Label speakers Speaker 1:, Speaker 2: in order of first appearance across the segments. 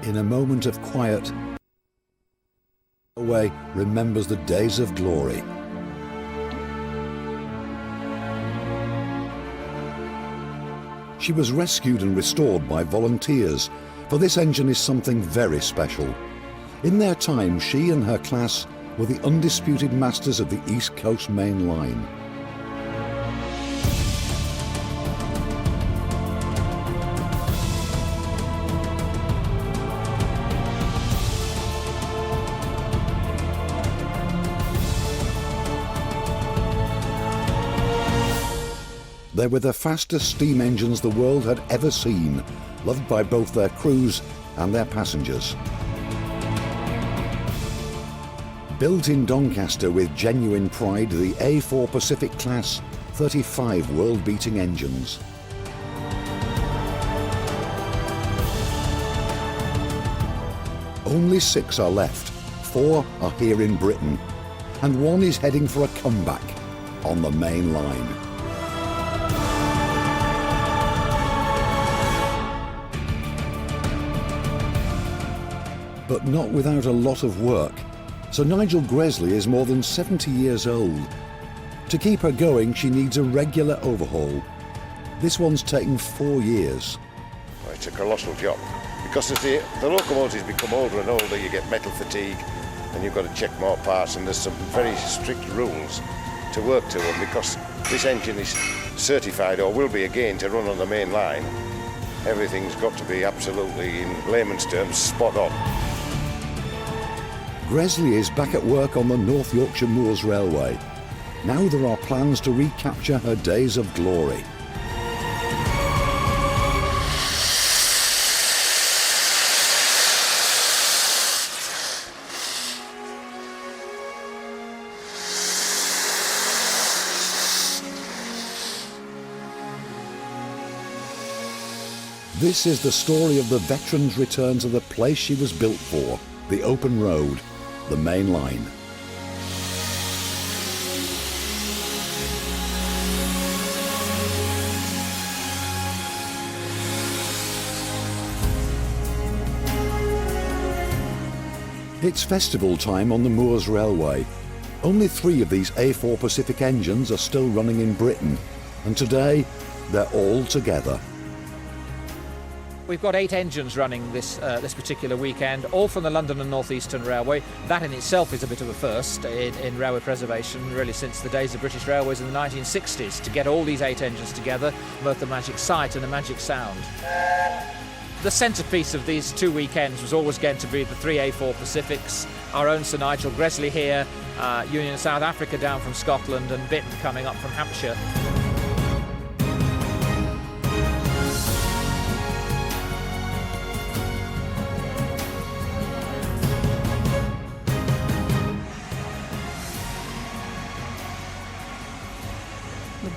Speaker 1: In a moment of quiet, away remembers the days of glory. She was rescued and restored by volunteers, for this engine is something very special. In their time, she and her class were the undisputed masters of the East Coast Main Line. They were the fastest steam engines the world had ever seen, loved by both their crews and their passengers. Built in Doncaster with genuine pride, the A4 Pacific class 35 world-beating engines. Only 6 are left, 4 are here in Britain, and 1 is heading for a comeback on the main line. But not without a lot of work. So Nigel Gresley is more than 70 years old. To keep her going, she needs a regular overhaul. This one's taken 4 years.
Speaker 2: Well, it's a colossal job, because as the locomotives become older and older, you get metal fatigue, and you've got to check more parts, and there's some very strict rules to work to them, because this engine is certified, or will be again, to run on the main line. Everything's got to be absolutely, in layman's terms, spot on.
Speaker 1: Gresley is back at work on the North Yorkshire Moors Railway. Now there are plans to recapture her days of glory. This is the story of the veteran's return to the place she was built for, the open road, the main line. It's festival time on the Moors Railway. Only 3 of these A4 Pacific engines are still running in Britain, and today they're all together.
Speaker 3: We've got 8 engines running this particular weekend, all from the London and North Eastern Railway. That in itself is a bit of a first in railway preservation, really since the days of British Railways in the 1960s, to get all these 8 engines together, both the magic sight and the magic sound. The centrepiece of these 2 weekends was always going to be the 3 A4 Pacifics, our own Sir Nigel Gresley here, Union South Africa down from Scotland, and Bittern coming up from Hampshire.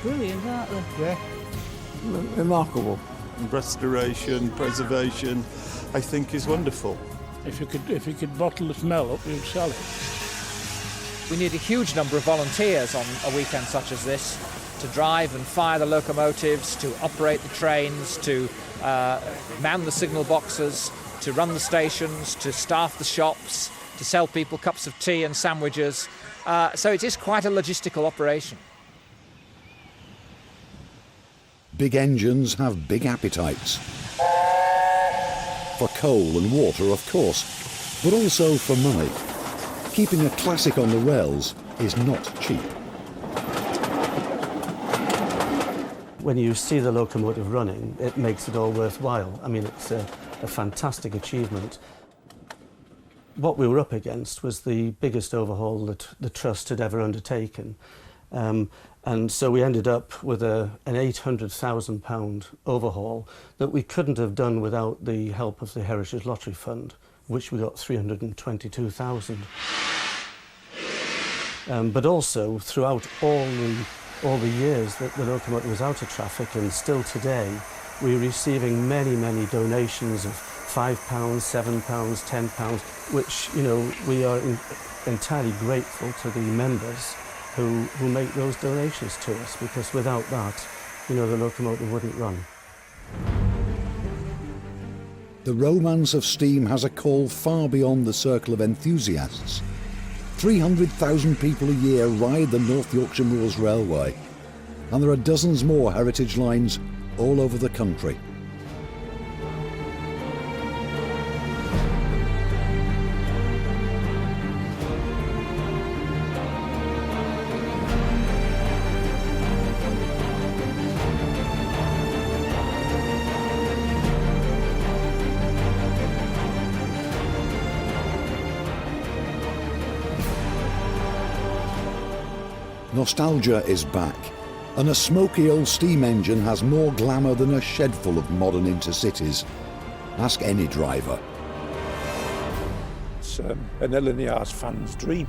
Speaker 4: Brilliant, aren't they?
Speaker 5: Yeah, remarkable. Restoration, preservation, I think is wonderful.
Speaker 6: If you could bottle the smell up, you'd sell it.
Speaker 3: We need a huge number of volunteers on a weekend such as this to drive and fire the locomotives, to operate the trains, to man the signal boxes, to run the stations, to staff the shops, to sell people cups of tea and sandwiches. So it is quite a logistical operation.
Speaker 1: Big engines have big appetites. For coal and water, of course, but also for money. Keeping a classic on the rails is not cheap.
Speaker 7: When you see the locomotive running, it makes it all worthwhile. I mean, it's a fantastic achievement. What we were up against was the biggest overhaul that the Trust had ever undertaken. And so we ended up with an £800,000 overhaul that we couldn't have done without the help of the Heritage Lottery Fund, which we got £322,000. But also, throughout all the years that the locomotive was out of traffic, and still today, we're receiving many, many donations of £5, £7, £10, which, you know, we are entirely grateful to the members who make those donations to us, because without that, you know, the locomotive wouldn't run.
Speaker 1: the romance of steam has a call far beyond the circle of enthusiasts. 300,000 people a year ride the North Yorkshire Moors Railway, and there are dozens more heritage lines all over the country. Nostalgia is back, and a smoky old steam engine has more glamour than a shed full of modern intercities. Ask any driver.
Speaker 6: It's an LNER's fan's dream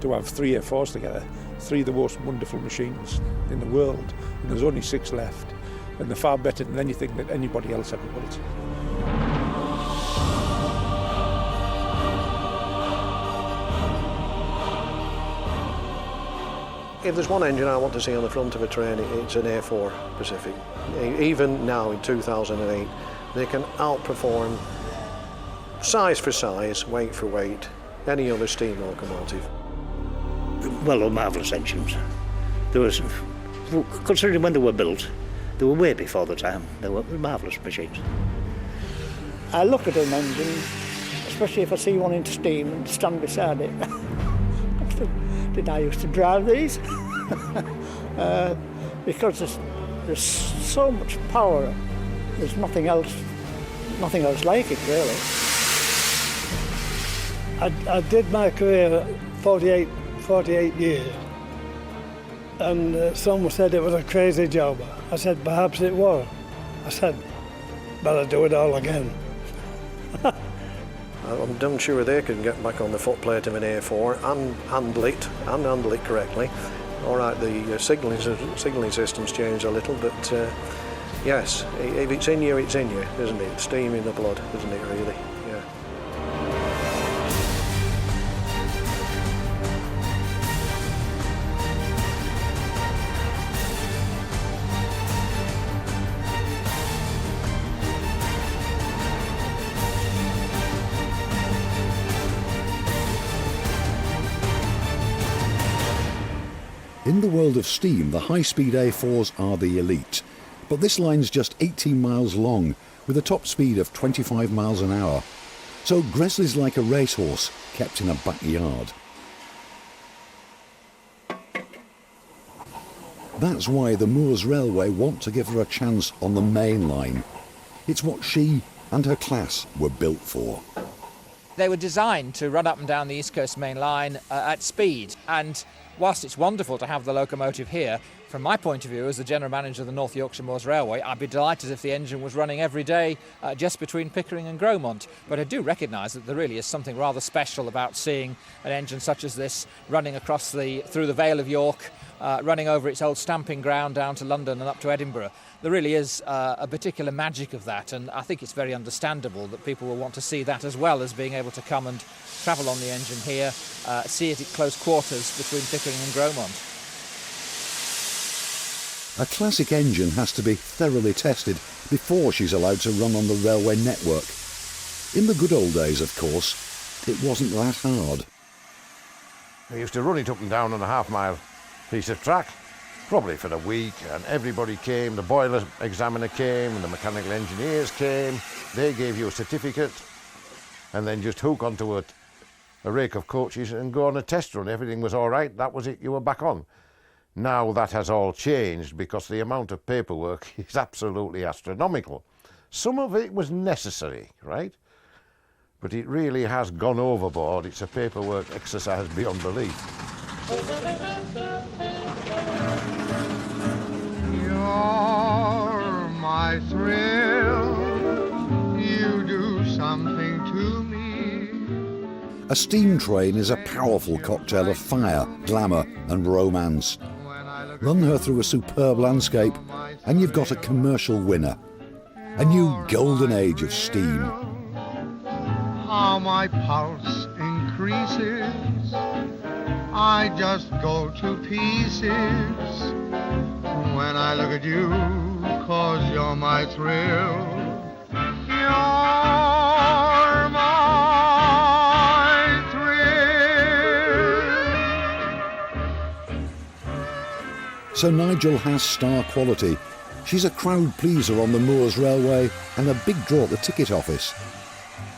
Speaker 6: to have 3 A4s together, 3 of the most wonderful machines in the world, and there's only 6 left, and they're far better than anything that anybody else ever built.
Speaker 8: If there's one engine I want to see on the front of a train, it's an A4 Pacific. Even now in 2008, they can outperform size for size, weight for weight, any other steam locomotive.
Speaker 9: Well, they're marvellous engines. There was, considering when they were built, they were way before the time. They were marvellous machines.
Speaker 10: I look at an engine, especially if I see one in steam, and stand beside it. Did I used to drive these? Because there's so much power. There's nothing else like it, really.
Speaker 11: I did my career 48 years, and some said it was a crazy job. I said perhaps it was. I said, but I'd do it all again.
Speaker 8: I'm sure they can get back on the footplate of an A4 and handle it correctly. All right, the signalling systems change a little, but yes, if it's in you, isn't it? Steam in the blood, isn't it, really? Yeah.
Speaker 1: In the world of steam, the high-speed A4s are the elite. But this line's just 18 miles long, with a top speed of 25 miles an hour. So Gresley's like a racehorse kept in a backyard. That's why the Moors Railway want to give her a chance on the Mainline. It's what she and her class were built for.
Speaker 3: They were designed to run up and down the East Coast Main Line at speed, and whilst it's wonderful to have the locomotive here, from my point of view as the General Manager of the North Yorkshire Moors Railway, I'd be delighted if the engine was running every day just between Pickering and Gromont. But I do recognise that there really is something rather special about seeing an engine such as this running across through the Vale of York, running over its old stamping ground down to London and up to Edinburgh. There really is a particular magic of that, and I think it's very understandable that people will want to see that, as well as being able to come and travel on the engine here, see it at close quarters between Pickering and Gromont.
Speaker 1: A classic engine has to be thoroughly tested before she's allowed to run on the railway network. In the good old days, of course, it wasn't that hard.
Speaker 2: I used to run it up and down on a half-mile piece of track, probably for a week, and everybody came. The boiler examiner came, and the mechanical engineers came. They gave you a certificate, and then just hook onto a rake of coaches and go on a test run. Everything was all right, that was it, you were back on. Now that has all changed because the amount of paperwork is absolutely astronomical. Some of it was necessary, right? But it really has gone overboard. It's a paperwork exercise beyond belief.
Speaker 12: You're my thrill, you do something to me.
Speaker 1: A steam train is a powerful cocktail of fire, glamour and romance. Run her through a superb landscape and you've got a commercial winner. A new golden age of steam.
Speaker 12: How my pulse increases, I just go to pieces when I look at you, 'cause you're my thrill. You're
Speaker 1: Sir Nigel has star quality. She's a crowd pleaser on the Moors Railway and a big draw at the ticket office.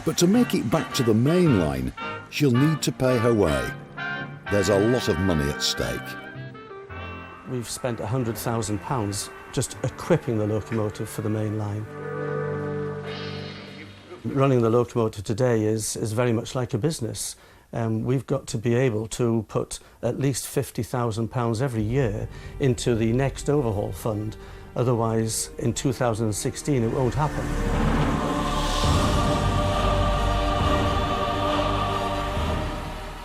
Speaker 1: But to make it back to the main line, she'll need to pay her way. There's a lot of money at stake.
Speaker 7: We've spent £100,000 just equipping the locomotive for the main line. Running the locomotive today is very much like a business. We've got to be able to put at least £50,000 every year into the next overhaul fund. Otherwise, in 2016, it won't happen.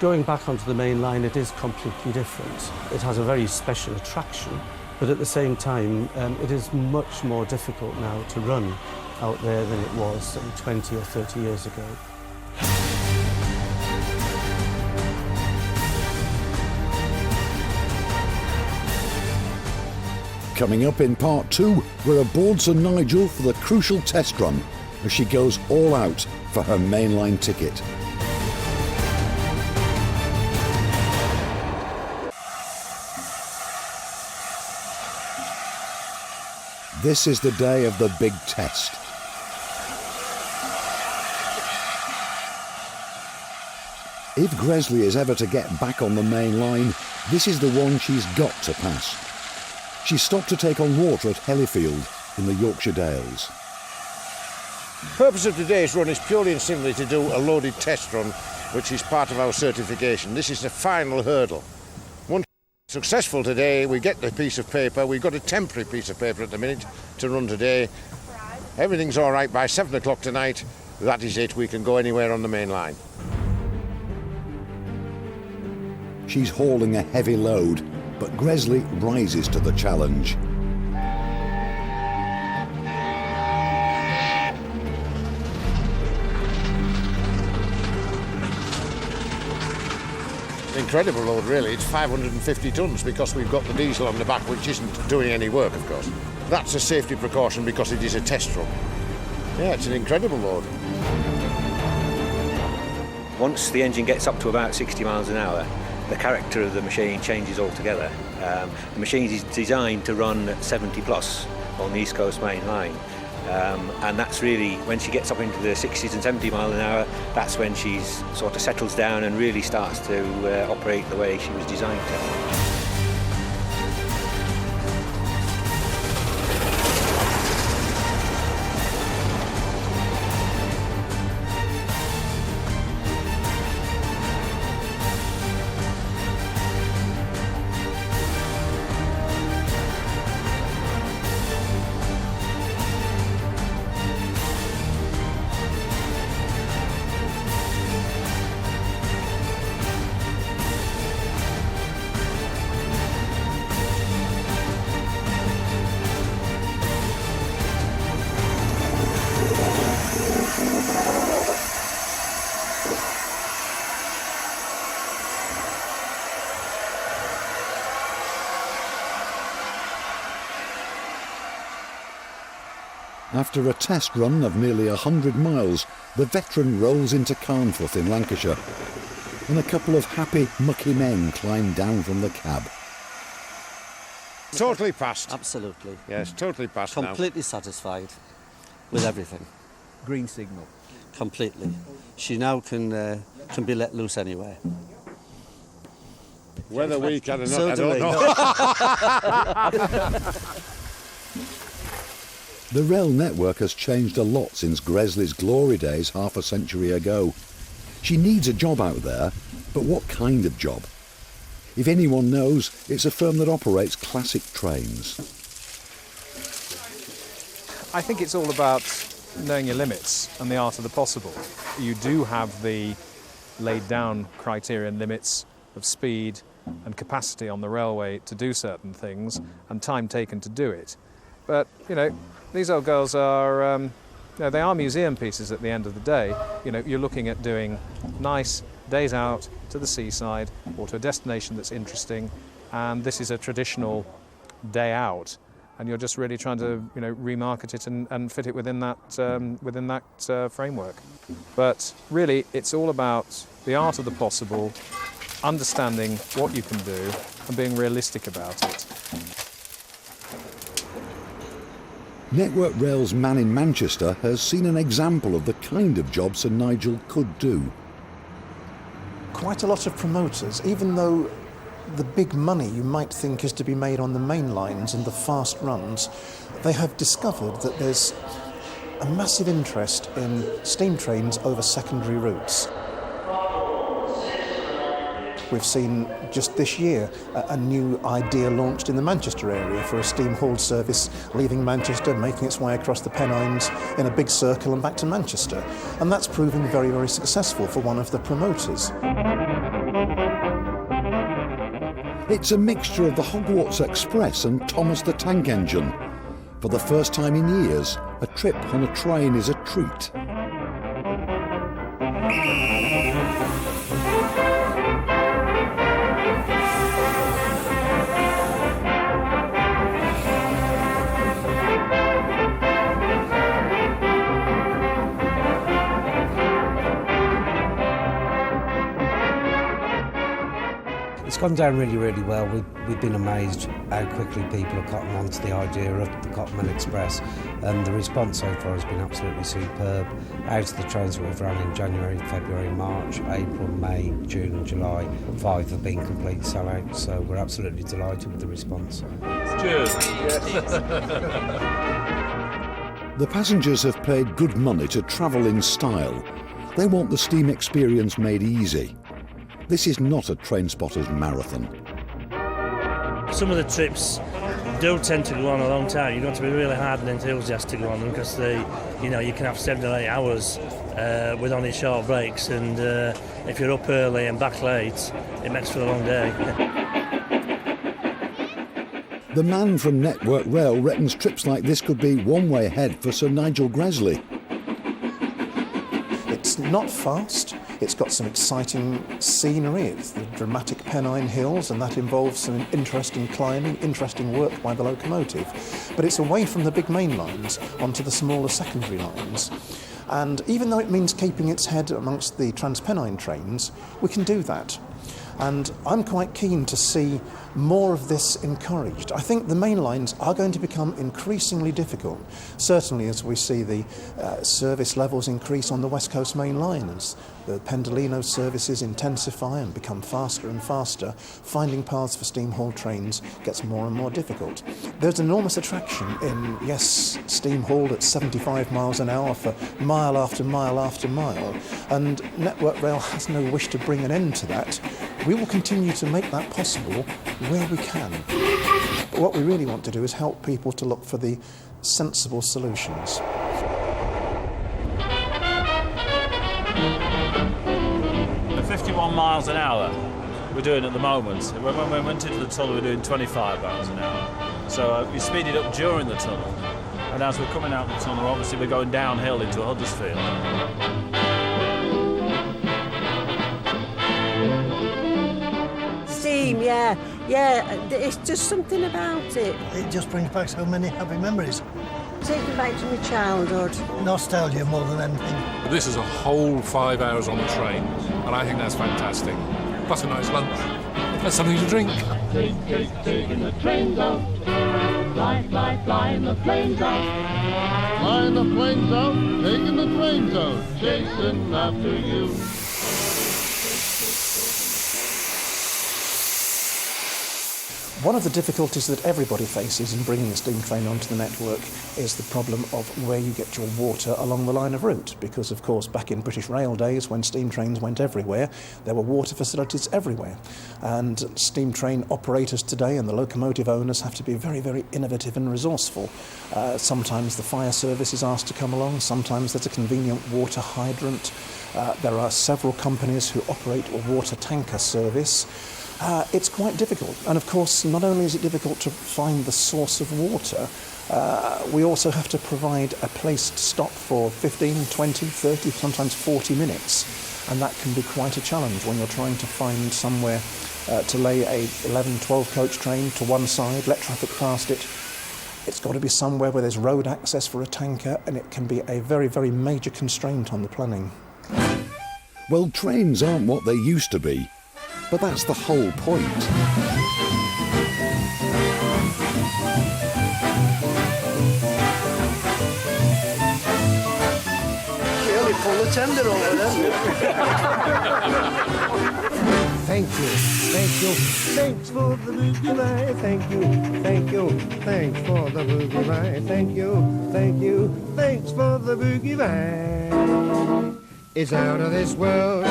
Speaker 7: Going back onto the main line, it is completely different. It has a very special attraction, but at the same time, it is much more difficult now to run out there than it was 20 or 30 years ago.
Speaker 1: Coming up in part 2, we're aboard Sir Nigel for the crucial test run as she goes all out for her mainline ticket. This is the day of the big test. If Gresley is ever to get back on the main line, this is the one she's got to pass. She stopped to take on water at Hellifield in the Yorkshire Dales.
Speaker 2: The purpose of today's run is purely and simply to do a loaded test run, which is part of our certification. This is the final hurdle. Once successful today, we get the piece of paper. We've got a temporary piece of paper at the minute to run today. Everything's all right by 7 o'clock tonight. That is it. We can go anywhere on the main line.
Speaker 1: She's hauling a heavy load, but Gresley rises to the challenge.
Speaker 2: Incredible load, really. It's 550 tonnes because we've got the diesel on the back, which isn't doing any work, of course. That's a safety precaution because it is a test run. Yeah, it's an incredible load.
Speaker 13: Once the engine gets up to about 60 miles an hour, the character of the machine changes altogether. The machine is designed to run at 70 plus on the East Coast Main Line. And that's really, when she gets up into the 60s and 70 miles an hour, that's when she sort of settles down and really starts to operate the way she was designed to.
Speaker 1: After a test run of nearly 100 miles, the veteran rolls into Carnforth in Lancashire, and a couple of happy, mucky men climb down from the cab.
Speaker 2: Totally passed.
Speaker 14: Absolutely.
Speaker 2: Yes, totally passed now.
Speaker 14: Completely satisfied with everything.
Speaker 15: Green signal.
Speaker 14: Completely. She now can be let loose anywhere.
Speaker 2: Whether we can or not,
Speaker 14: So
Speaker 2: I
Speaker 14: do
Speaker 2: don't know.
Speaker 1: The rail network has changed a lot since Gresley's glory days half a century ago. She needs a job out there, but what kind of job? If anyone knows, it's a firm that operates classic trains.
Speaker 16: I think it's all about knowing your limits and the art of the possible. You do have the laid down criterion limits of speed and capacity on the railway to do certain things and time taken to do it. But, you know, these old girls are, they are museum pieces at the end of the day. You know, you're looking at doing nice days out to the seaside or to a destination that's interesting, and this is a traditional day out, and you're just really trying to, you know, remarket it and fit it within that framework. But really, it's all about the art of the possible, understanding what you can do, and being realistic about it.
Speaker 1: Network Rail's man in Manchester has seen an example of the kind of job Sir Nigel could do.
Speaker 8: Quite a lot of promoters, even though the big money you might think is to be made on the main lines and the fast runs, they have discovered that there's a massive interest in steam trains over secondary routes. We've seen just this year a new idea launched in the Manchester area for a steam hauled service leaving Manchester, making its way across the Pennines in a big circle and back to Manchester. And that's proving very, very successful for one of the promoters.
Speaker 1: It's a mixture of the Hogwarts Express and Thomas the Tank Engine. For the first time in years, a trip on a train is a treat.
Speaker 15: It's gone down really, really well. We've been amazed how quickly people have gotten onto the idea of the Cotman Express, and the response so far has been absolutely superb. Out of the trains that we've run in January, February, March, April, May, June and July, 5 have been complete sellouts, so we're absolutely delighted with the response.
Speaker 17: Cheers.
Speaker 1: The passengers have paid good money to travel in style. They want the steam experience made easy. This is not a train spotter's marathon.
Speaker 18: Some of the trips do tend to go on a long time. You've got to be really hard and enthusiastic to go on them because you can have 7 or 8 hours with only short breaks, and if you're up early and back late, it makes for a long day.
Speaker 1: The man from Network Rail reckons trips like this could be one way ahead for Sir Nigel Gresley.
Speaker 8: It's not fast. It's got some exciting scenery. It's the dramatic Pennine Hills, and that involves some interesting climbing, interesting work by the locomotive. But it's away from the big main lines onto the smaller secondary lines. And even though it means keeping its head amongst the Transpennine trains, we can do that. And I'm quite keen to see more of this encouraged. I think the main lines are going to become increasingly difficult, certainly as we see the service levels increase on the West Coast Main Line, as the Pendolino services intensify and become faster and faster. Finding paths for steam hauled trains gets more and more difficult. There's enormous attraction in, yes, steam hauled at 75 miles an hour for mile after mile after mile, and Network Rail has no wish to bring an end to that. We will continue to make that possible where we can. But what we really want to do is help people to look for the sensible solutions.
Speaker 17: At 51 miles an hour we're doing at the moment. When we went into the tunnel, we were doing 25 miles an hour. So we speeded up during the tunnel. And as we're coming out the tunnel, obviously we're going downhill into Huddersfield.
Speaker 19: Steam, yeah, it's just something about it.
Speaker 11: It just brings back so many happy memories.
Speaker 19: Taking back to my childhood.
Speaker 11: Nostalgia more than anything.
Speaker 20: This is a whole 5 hours on the train, and I think that's fantastic. Plus a nice lunch. That's something to drink.
Speaker 12: Taking the trains out. Fly, flying the planes out. Flying the planes out, taking the trains out, chasing after you.
Speaker 8: One of the difficulties that everybody faces in bringing a steam train onto the network is the problem of where you get your water along the line of route, because of course back in British Rail days when steam trains went everywhere, there were water facilities everywhere, and steam train operators today and the locomotive owners have to be very, very innovative and resourceful. Sometimes the fire service is asked to come along, sometimes there's a convenient water hydrant. There are several companies who operate a water tanker service. It's quite difficult, and of course not only is it difficult to find the source of water, we also have to provide a place to stop for 15, 20, 30, sometimes 40 minutes, and that can be quite a challenge when you're trying to find somewhere to lay a 11, 12 coach train to one side, let traffic past it. It's got to be somewhere where there's road access for a tanker, and it can be a very, very major constraint on the planning.
Speaker 1: Well, trains aren't what they used to be. But that's the whole point.
Speaker 11: tender over there.
Speaker 12: Thank you, thank you, thanks for the boogie ride. Thank you, thanks for the boogie ride. Thank you, thanks for the boogie ride. It's out of this world.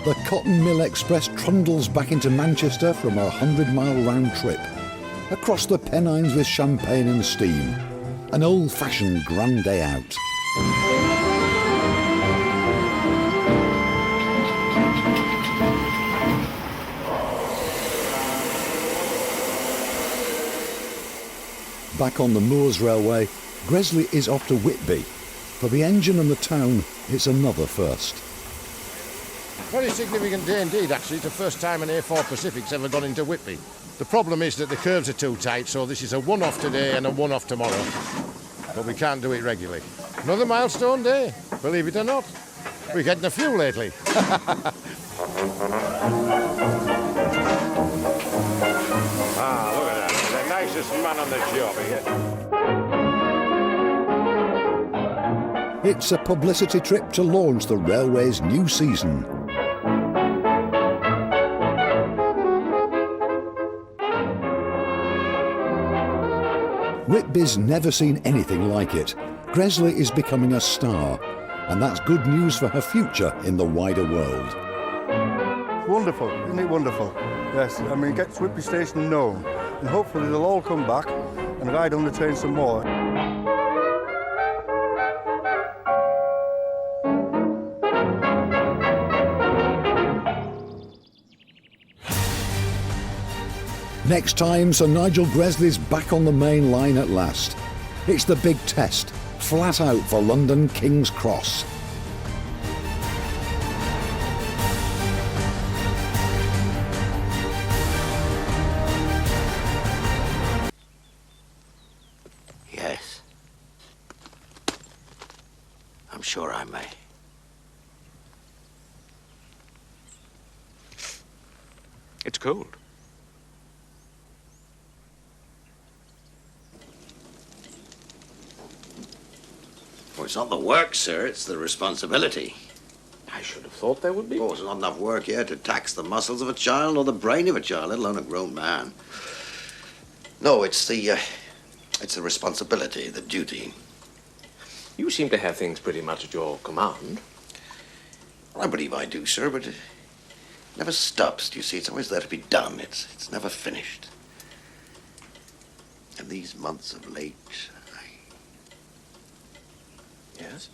Speaker 1: The Cotton Mill Express trundles back into Manchester from a 100-mile round trip, across the Pennines with champagne and steam. An old-fashioned grand day out. Back on the Moors Railway, Gresley is off to Whitby. For the engine and the town, it's another first.
Speaker 2: Very significant day indeed, actually. It's the first time an A4 Pacific's ever gone into Whitby. The problem is that the curves are too tight, so this is a one-off today and a one-off tomorrow. But we can't do it regularly. Another milestone day, believe it or not. We're getting a few lately. Ah, look at that. The nicest man on the job here.
Speaker 1: It's a publicity trip to launch the railway's new season. Whitby's never seen anything like it. Gresley is becoming a star, and that's good news for her future in the wider world.
Speaker 21: Wonderful, isn't it wonderful? Yes, I mean, it gets Whitby Station known, and hopefully they'll all come back and ride on the train some more.
Speaker 1: Next time, Sir Nigel Gresley's back on the main line at last. It's the big test, flat out for London King's Cross.
Speaker 22: Yes. I'm sure I may.
Speaker 23: It's cold.
Speaker 22: Well, it's not the work, sir, it's the responsibility.
Speaker 23: I should have thought there would be.
Speaker 22: Oh, there's not enough work here to tax the muscles of a child or the brain of a child, let alone a grown man. No, it's the responsibility, the duty.
Speaker 23: You seem to have things pretty much at your command.
Speaker 22: Well, I believe I do, sir, but it never stops. Do you see? It's always there to be done. It's never finished. And these months of late,
Speaker 23: Yes?